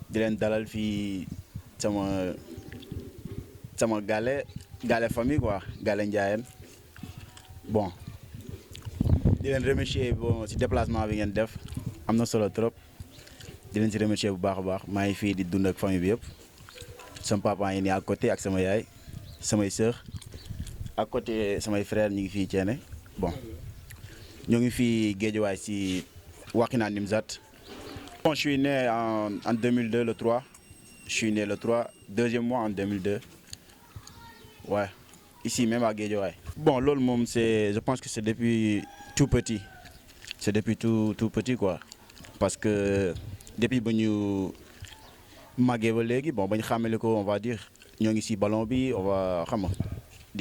di leen dalal fii sama sama gale famille quoi gale Ndiayène bon di leen remercier bon ci déplacement bi ngeen def am na solo trop di leen ci remercier bu baax a baax maa ngi fii di dund ak famille bi yëpp sama papa yi nii à côté ak sama yaay samay sœur à côté samay frères ñu ngi fii Thiéné bon ñoo ngi fii Guédiawaye ci Wakhinane Nimzatt. Bon, je suis né en 2002 le 3. Je suis né le 3, deuxième mois en 2002. Ouais, ici même à Guédiawaye. Bon, l'autre monde, je pense que c'est depuis tout petit. C'est depuis tout petit quoi. Parce que depuis que nous on va dire, nous ici ballon bi, on va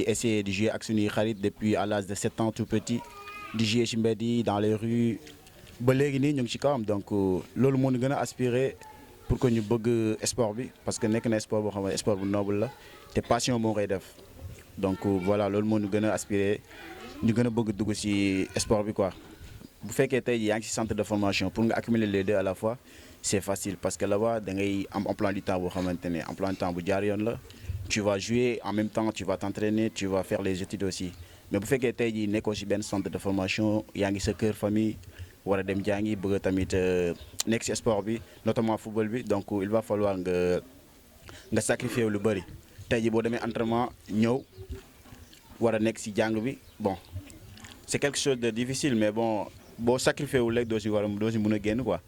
essayer de jouer avec Suni Khalid depuis à l'âge de 7 ans tout petit, de jouer chez Mbedi, dans les rues. Ba léegi nii ñu ngi ci kawam donc loolu moo ñu gën a aspirer pour que ñu bëgg sport bi parce que nekk na sport boo xam ne sport bu noble la te passion moo koy def donc voilà loolu moo ñu gën a aspirer ñu gën a bëgg dugg ci sport bi quoi. bu fekkee tey jii yaa ngi ci centre de formation pour nga accumuler les deux à la fois c'est facile parce que là-bas da ngay am emploi du temps boo xamante ne emploi du temps bu jaar yoon la tu vas jouer en même temps tu vas t'entraîner tu vas faire les études aussi mais bu fekkee tey jii nekkoo ci benn centre de formation yaa ngi sa kër famille. war a dem jàngi bëgg tamit nekk ci sport bi notamment football bi donc il va falloir nga sacrifier lu bëri tey jii boo demee entraînement ñëw war a nekk ci jàng bi bon c'est quelque chose de difficile mais bon boo sacrifier wu rek doo ci mën a génn quoi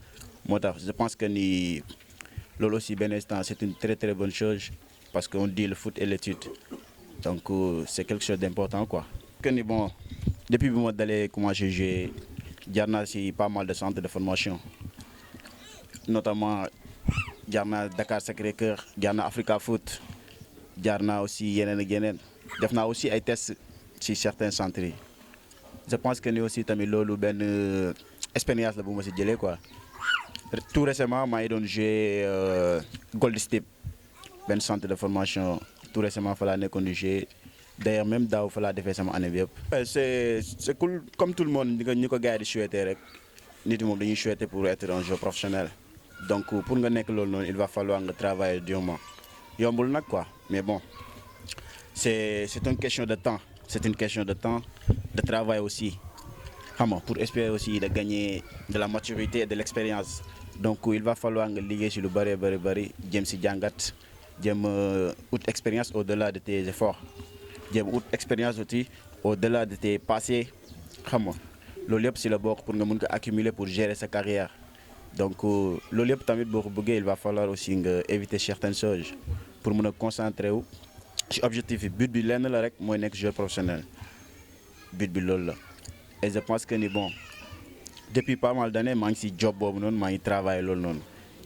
moo tax je pense que ni loolu aussi benn instant c'est une très très bonne chose parce que on dit le foot et l'étude donc c'est quelque chose d'important quoi. que ni bon depuis bi ma dalee commencé jouer jaar naa ci pas mal de centres de formation notamment jaar naa Dakar Sacré-Cœur jaar naa Africa Foot jaar naa aussi yeneen ak yeneen def naa aussi ay tests ci certains centres yi je pense que ni aussi tamit loolu benn expérience la bu ma ci jëlee quoi. tout récemment maa ngi doon jouer Gold Step benn centre de formation tout récemment fa laa nekkoon di jouer. D'ailleurs même daaw fa laa defee sama année bi yëpp. c'est cool comme tout le monde ñi ko gars yi di souhaiter rek nit moom dañuy souhaiter pour être un joueur professionnel donc pour nga nekk loolu noonu il va falloir nga travailler durement yombul nag quoi mais bon c'est une question de temps c'est une question de temps de travail aussi xam nga pour espérer aussi de gagner de la maturité et de l'expérience donc il va falloir nga liggéey ci lu bëri jëm ci jàngat jëm ut expérience au-delà de tes efforts. jéem ut expérience aussi au-delà de tes passés xam nga loolu yëpp ci la bokk pour nga mën ko accumuler pour gérer sa carrière donc loolu yëpp tamit boo ko bëggee il va falloir aussi nga éviter certaines choses pour mën a concentrer wu ci objectif bi but bi lenn la rek mooy nekk joueur professionnel but bi loolu la et je pense que ni bon depuis pas mal d'années maa ngi ci job boobu noonu maa ngi travailler loolu noonu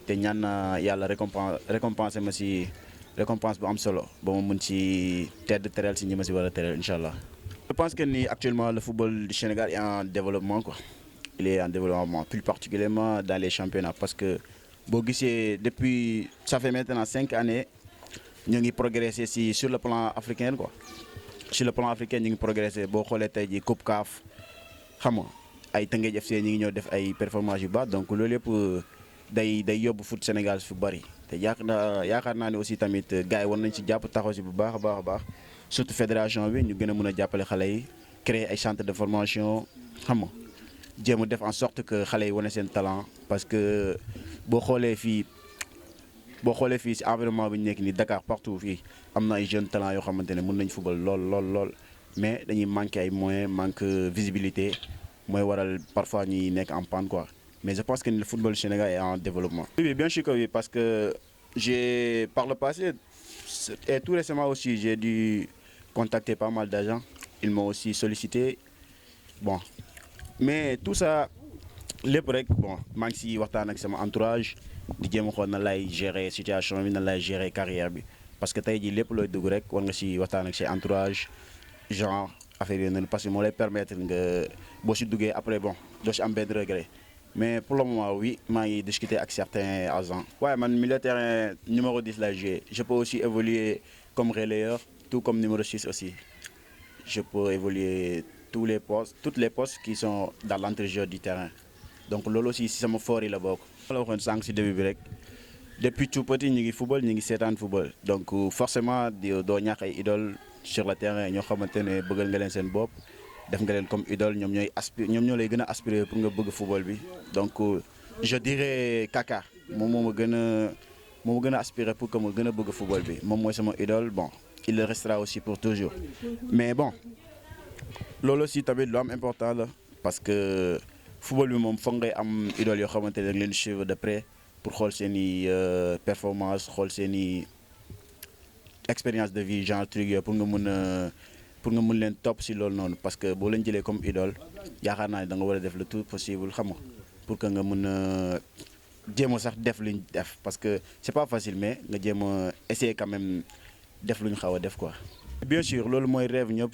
te ñaan na yàlla récompenser ma ci récompense bu am solo ba ma mën ci tedd teral ci ñi ma ci war a teral incha allah. je pense que ni actuellement le football du Sénégal est en développement quoi il est en développement plus particulièrement dans les championnats parce que boo gisee depuis ça fait maintenant 5 années ñu ngi progresser sur le plan africain quoi sur le plan africain ñu ngi progresser boo xoolee tey jii Coupe CAF xam nga ay Teungueth FC ñu ngi ñëw def ay performances yu baax donc loolu yëpp day yóbbu foot Sénégal fu bari. te yaakaar naa ne aussi tamit gars yi war nañ ci jàpp taxaw ci bu baax a baax surtout fédération bi ñu gën a mën a jàppale xale yi créer ay centres de formation xam nga jéem a def en sorte que xale yi wane seen talent parce que boo xoolee fii ci environnement bi ñu nekk nii Dakar partout fii am na ay jeunes talents yoo xamante ne mën nañ football lool mais dañuy manquer ay moyens manque visibilité mooy waral parfois ñuy nekk en panne quoi. Mais je pense que le football sénégalais est en développement. Oui, bien sûr que oui, parce que par le passé, et tout récemment aussi, j'ai dû contacter pas mal d'agents. Ils m'ont aussi sollicité. Bon, mais tout ça, bon, maa ngi ci waxtaan ak sama entourage di jéem a xool na lay gérer situation bi na lay gérer carrière bi parce que tey jii lépp looy dugg rek war nga ci waxtaan ak say entourage genre affaire yooyu noonu parce que moo lay permettre nga boo ci duggee après bon doo ci am benn regret. Mais pour le moment, oui, j'ai discuté avec certains agents. Ouais, mon milieu de terrain numéro 10 là, je peux aussi évoluer comme relayeur, tout comme numéro 6 aussi. Je peux évoluer toutes les postes qui sont dans l'entrejeu du terrain. Donc, lolo aussi, si ça me fort, il a beaucoup. Alors, on sent que c'est début break. depuis tout petit ñu ngi football ñu ngi seetaan football donc forcément doo ñàkk ay idole sur le terrain ñoo xamante ne bëggal nga leen seen bopp def nga leen comme idole ñoom ñoo lay gën a aspirer pour nga bëgg football bi donc je dirais Kaka moom moo ma gën a aspirer pour que ma gën a bëgg football bi moom mooy sama idole bon il le restera aussi pour toujours mais bon loolu aussi tamit lu am important la parce que football bi moom foog ngay am idole yoo xamante ne da nga leen suivre de près pour xool seen i performance xool seen i expérience de vie genre truc yooyu pour nga mën leen topp si loolu noonu parce que boo leen jëlee comme idole yaakaar naa ne da nga war a def le tout possible xam nga pour que nga mën a jéem a sax def luñ def parce que c'est pas facile mais nga jéem a essayer quand même def lu ñu xaw a def quoi. bien sûr loolu mooy rêve ñëpp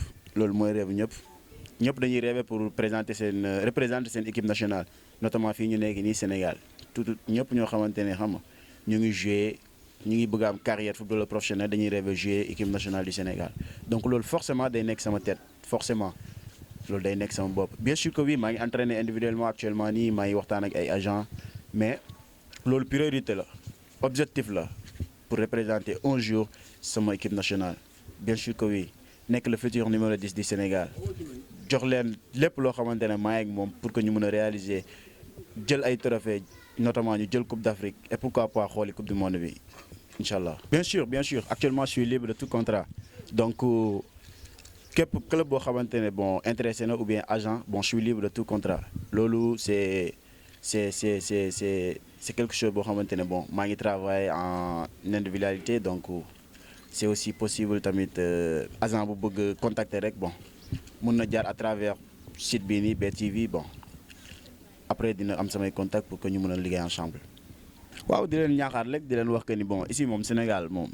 ñëpp dañuy rêver pour représenter seen équipe nationale notamment fii ñu nekk nii Sénégal tout ñëpp ñoo xamante ne xam nga ñu ngi jouer ñu ngi bëgg a am carrière footballeur professionnel dañuy rêver jouer équipe nationale du Sénégal donc loolu forcément day nekk sama tête forcément loolu day nekk sama bopp bien sûr que oui maa ngi entraîné individuellement actuellement nii maa ngi waxtaan ak ay agents mais loolu priorité la objectif la pour représenter un jour sama équipe nationale bien sûr que oui nekk le futur numéro 10 du Sénégal jox leen lépp loo xamante ne maa ngi moom pour que ñu mën a réaliser jël ay trophées notamment ñu jël coupe d'Afrique et pourquoi pas xooli coupe du monde bi incha allah. bien sûr actuellement je suis libre de tout contrat donc képp club boo xamante ne bon intéressé na ou bien agent bon je suis libre de tout contrat loolu c'est quelque chose boo xamante ne bon maa ngi travailler en individualité donc c'est aussi possible tamit agent bu bëgg contacter rek bon mun na jaar à travers site bii nii BTV bon après dina am samay contact pour que ñu mën a liggéey ensemble. waaw di leen ñaaxaat rek di leen wax que ni bon ici moom Sénégal moom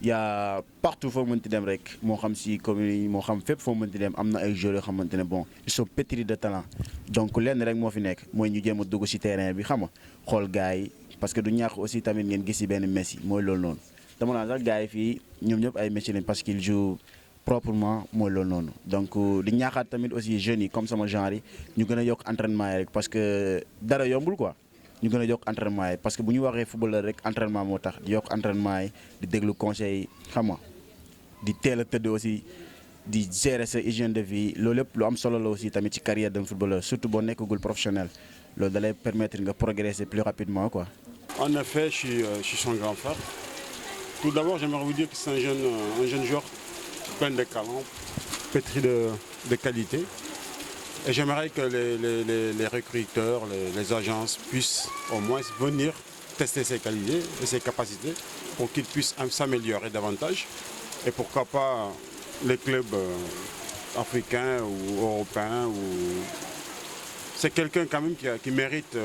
y a partout foo mënti dem rek moo xam si commune yi moo xam fépp foo mënti dem am na ay joueurs yoo xamante ne bon ils sont pétris de talent donc lenn rek moo fi nekk mooy ñu jéem a dugg si terrain bi xam nga xool gars yi parce que du ñàkk aussi tamit ngeen gis si benn Messi mooy loolu noonu dama naan sax gars yi fii ñoom ñëpp ay Messi lañ parce qu'ils jouent proprement mooy loolu noonu donc di ñaaxaat tamit aussi jeunes yi comme sama genre yi ñu gën a yokk entraînement yi rek parce que dara yombul quoi ñu gën a yokk entraînement yi parce que bu ñu waxee footballeur rek entraînement moo tax di yokk entraînement yi di déglu conseils yi xam nga di teel a tëdd aussi di gérer sa hygiène de vie loolu lépp lu am solo la aussi tamit ci carrière d'un footballeur surtout boo nekkagul professionnel loolu da lay permettre nga progresser plus rapidement quoi. En effet, je suis son grand frère. Tout d'abord, j'aimerais vous dire que c'est un jeune joueur plein de talent, pétri de qualité. Et j'aimerais que les recruteurs, les agences puissent au moins venir tester ses qualités et ses capacités pour qu'il puisse s'améliorer davantage. Et pourquoi pas les clubs africains ou européens. C'est quelqu'un quand même qui mérite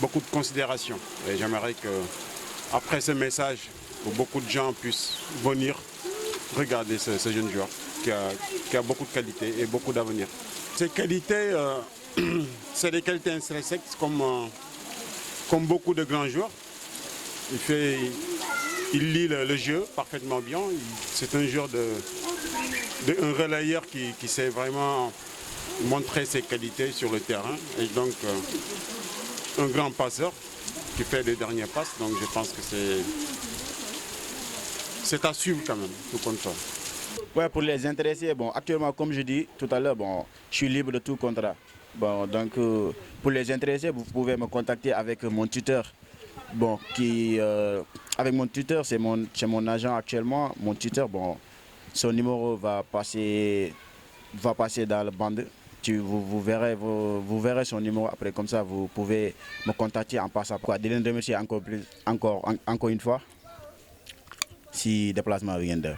beaucoup de considération. Et j'aimerais qu'après ce message, que beaucoup de gens puissent venir regarder ce jeune joueur qui a beaucoup de qualités et beaucoup d'avenir. Ces qualités, c'est des qualités intrinsèques comme beaucoup de grands joueurs. Il lit le jeu parfaitement bien. C'est un joueur un relayeur qui sait vraiment montrer ses qualités sur le terrain. Et donc, un grand passeur qui fait les dernières passes. Donc, je pense que c'est à suivre quand même, tout compte fait. Ouais, pour les intéressés, bon, actuellement, comme je dis tout à l'heure, bon, je suis libre de tout contrat. Bon, donc, pour les intéressés, vous pouvez me contacter avec mon tuteur. Bon, avec mon tuteur, c'est mon agent actuellement. Mon tuteur, bon, son numéro va passer dans la bande. Vous verrez son numéro après, comme ça, vous pouvez me contacter en passant. Quoi, de les remercier encore une fois si déplacement vient d'œuvre.